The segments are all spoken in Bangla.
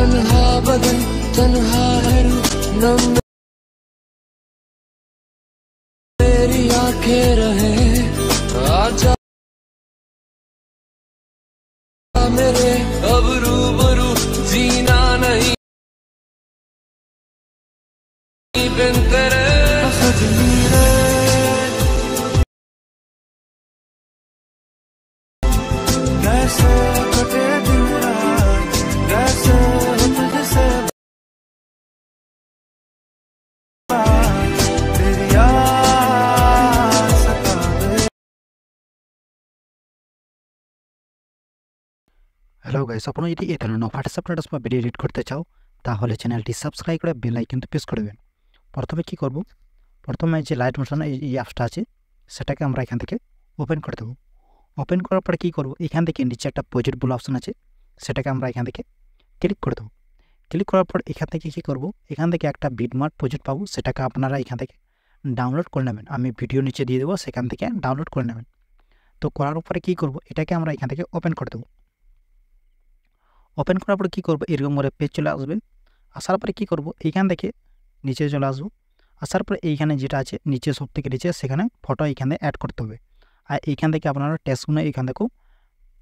तन्हा बदन तन्हा है नम मेरी आंखें रहे आजा मेरे अब रूबरू जीना नहीं बिन तेरे सजनी रे कैसे कटे दिन रात कैसे तुझसे तेरी याद सतावे। हेलो गाइस আপনারা যদি এই ধরনের হোয়াটসঅ্যাপ স্ট্যাটাস বা ভিডিও এডিট করতে চাও তাহলে চ্যানেলটি সাবস্ক্রাইব করে বেল আইকনটি প্রেস করে দেবেন। প্রথমে কি করব, প্রথমে যে লাইট মোশন এই অ্যাপসটা আছে সেটাকে আমরা এখান থেকে ওপেন করে দেব। ওপেন করার পরে কি করব, এখান থেকে নিচে একটা প্রজেক্ট বলে অপশন আছে সেটাকে আমরা এখান থেকে ক্লিক করে দেব। ক্লিক করার পর এখান থেকে কি করব, এখান থেকে একটা বিটমার্ক প্রজেক্ট পাবো, সেটাকে আপনারা এখান থেকে ডাউনলোড করে নেবেন। আমি ভিডিও নিচে দিয়ে দেবো, সেখান থেকে ডাউনলোড করে নেবেন। তো করার পরে কি করব, এটাকে আমরা এখান থেকে ওপেন করে দেব। ওপেন করার পরে কী করবো, এরকম করে পেজ চলে আসবে। আসার পরে কী করবো, এইখান থেকে নিচে চলে আসবো। আসার পরে এইখানে যেটা আছে নিচে সব থেকে নিচে সেখানে ফটো এইখানে অ্যাড করতে হবে। আর এইখান থেকে আপনারা টেক্সটগুলো এইখান থেকেও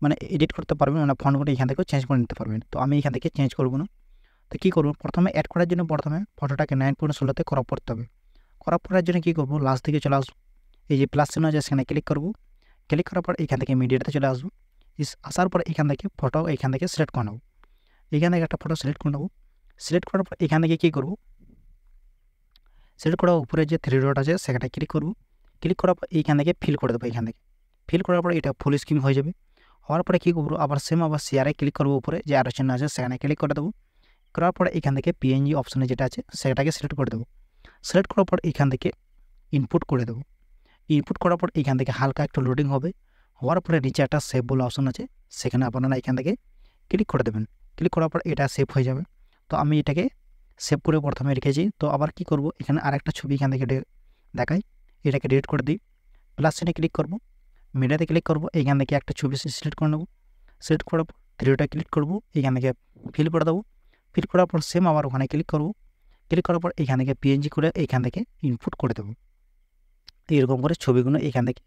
মানে এডিট করতে পারবেন, মানে ফন্টগুলো এইখান থেকেও চেঞ্জ করে নিতে পারবেন। তো আমি এইখান থেকে চেঞ্জ করবো না। তো কী করবো, প্রথমে অ্যাড করার জন্য প্রথমে ফটোটাকে 9:16 ক্রপ করতে হবে। ক্রপ করার জন্য কী করবো, লাস্ট দিকে চলে আসবো, এই যে প্লাস চিহ্ন আছে সেখানে ক্লিক করবো। ক্লিক করার পর এইখান থেকে মিডিয়াতে চলে আসবো। আসার পরে এখান থেকে ফটো এইখান থেকে সিলেক্ট করে নেবো। এখানে একটা ফটো সিলেক্ট করে নেব। সিলেক্ট করার পর এখান থেকে কী করবো, সিলেক্ট করার উপরে যে 3 ডট আছে সেখানে ক্লিক করব। ক্লিক করার পর এইখান থেকে ফিল করে দেবো। এখান থেকে ফিল করার পর এটা ফুল স্ক্রিন হয়ে যাবে। হওয়ার পরে কী করবো, আবার সেম আবার শেয়ারে ক্লিক করবো, উপরে যে আরও চিহ্ন আছে সেখানে ক্লিক করে দেবো। করার পরে এখান থেকে পিএনজি অপশানে যেটা আছে সেটাকে সিলেক্ট করে দেবো। সিলেক্ট করার পর এখান থেকে ইনপুট করে দেবো। ইনপুট করার পর এখান থেকে হালকা একটু লোডিং হবে। হওয়ার পরে নিচে একটা সেভ বলে অপশন আছে, সেখানে আপনারা এখান থেকে ক্লিক করে দেবেন। ক্লিক করার পর এটা সেভ হয়ে যাবে। তো আমি এটাকে সেভ করে প্রথমে রেখেছি। তো আবার কি করব, এখানে আরেকটা ছবি এখান থেকে দেখাই, এটাকে ডিলিট করে দিই। প্লাস চিহ্নে ক্লিক করব, মিডিয়াতে ক্লিক করব, এইখান থেকে একটা ছবি সিলেক্ট করে নেব। সিলেক্ট করার পর 3ডে ক্লিক করব, এখান থেকে ফিল করে দেবো। ফিল করার পর সেম আবার ওখানে ক্লিক করব। ক্লিক করার পর এখান থেকে পিএনজি করে এইখান থেকে ইনপুট করে দেবো। এরকম করে ছবিগুলো এখান থেকে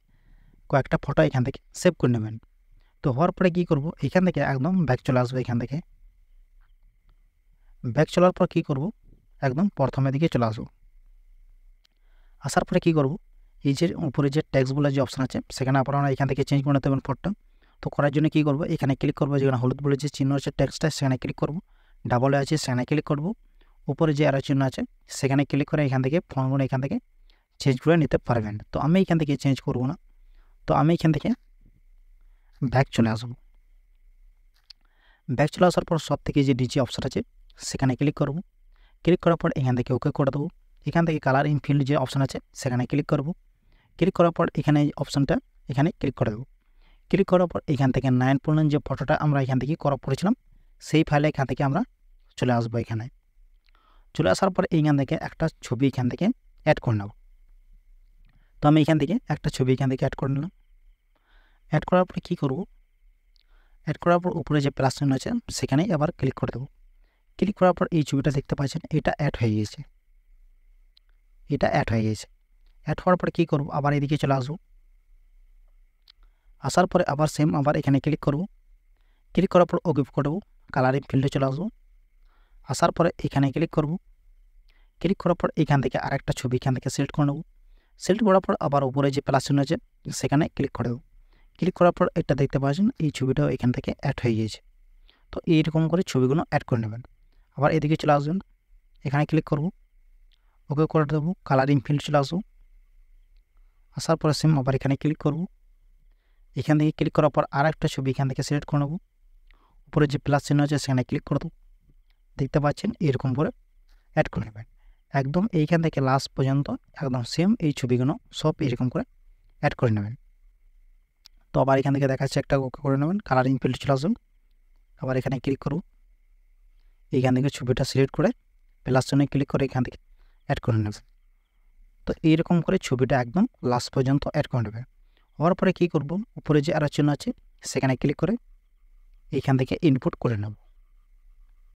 কয়েকটা ফটো এখান থেকে সেভ করে নেবেন। তো হওয়ার পরে কী করব, এখান থেকে একদম ব্যাক চলে আসবে। এখান থেকে ব্যাক চলার পর কী করব, একদম প্রথমের দিকে চলে আসবো। আসার পরে কী করব, এই যে উপরে যে টেক্সটগুলো যে অপশান আছে সেখানে আপনারা এখান থেকে চেঞ্জ করে নিতে পারবেন ফটোটা। তো করার জন্য কী করব, এখানে ক্লিক করবো, যেখানে হলুদ বলে যে চিহ্ন আছে টেক্সটটা সেখানে ক্লিক করব। ডাবলে আছে সেখানে ক্লিক করব। উপরে যে আরও চিহ্ন আছে সেখানে ক্লিক করে এখান থেকে ফর্মগুলো এখান থেকে চেঞ্জ করে নিতে পারবেন। তো আমি এখান থেকে চেঞ্জ করব না। তো আমি এখান থেকে ব্যাক চলে আসবো। ব্যাক চলে আসার পর সব থেকে যে নিচে অপশান আছে সেখানে ক্লিক করব। ক্লিক করার পর এখান থেকে ওকে করে দেবো। এখান থেকে কালার ইনফিল্ড যে অপশান আছে সেখানে ক্লিক করব। ক্লিক করার পর এখানে এই অপশানটা এখানে ক্লিক করে দেবো। ক্লিক করার পর এখান থেকে 9:9 যে ফটোটা আমরা এখান থেকে ক্রপ করেছিলাম সেই ফাইলে এখান থেকে আমরা চলে আসবো। এখানে চলে আসার পর এইখান থেকে একটা ছবি এখান থেকে অ্যাড করে নেব। তো আমি এখান থেকে একটা ছবি এখান থেকে অ্যাড করে নিলাম। অ্যাড করার পরে কী করব, অ্যাড করার পর উপরে যে প্লাস চিহ্ন আছে সেখানে আবার ক্লিক করে দেবো। ক্লিক করার পর এই ছবিটা দেখতে পাচ্ছেন, এটা অ্যাড হয়ে গিয়েছে। এটা অ্যাড হয়ে গিয়েছে। অ্যাড হওয়ার পরে কী করব, আবার এদিকে চলে আসবো। আসার পরে আবার সেম আবার এখানে ক্লিক করব। ক্লিক করার পর ওকে করে দেবো। কালারিং ফিল্ডে চলে আসবো। আসার পরে এখানে ক্লিক করব। ক্লিক করার পর এখান থেকে আরেকটা ছবি এখান থেকে সিলেক্ট করে নেব। সিলেক্ট করার পর আবার উপরে যে প্লাস চিহ্ন আছে সেখানে ক্লিক করে দেবো। ক্লিক করার পর এটা দেখতে পাচ্ছেন এই ছবিটাও এখান থেকে অ্যাড হয়ে গিয়েছে। তো এইরকম করে ছবিগুলো অ্যাড করে নেবেন। আবার এদিকে চলে আসবেন, এখানে ক্লিক করব, ওকে করে দেবো। কালারিং ফিল্ড চলে আসবো। আসার পরে সেম আবার এখানে ক্লিক করব। এখান থেকে ক্লিক করার পর আর একটা ছবি এখান থেকে সিলেক্ট করে নেব। উপরে যে প্লাস চিহ্ন আছে সেখানে ক্লিক করে দেবো। দেখতে পাচ্ছেন এরকম করে অ্যাড করে নেবেন। একদম এইখান থেকে লাস্ট পর্যন্ত একদম সেম এই ছবিগুলো সব এরকম করে অ্যাড করে নেবেন। তো আবার এখান থেকে দেখাচ্ছে একটা ওকে করে নেবেন। কালারিং ফিল্ড চলে আসবেন, আবার এখানে ক্লিক করব। এইখান থেকে ছবিটা সিলেক্ট করে প্লাস চিহ্নে ক্লিক করে এখান থেকে অ্যাড করে নেবেন। তো এইরকম করে ছবিটা একদম লাস্ট পর্যন্ত অ্যাড করে নেবেন। হওয়ার পরে কী করব, উপরে যে আরও চিহ্ন আছে সেখানে ক্লিক করে এইখান থেকে ইনপুট করে নেব।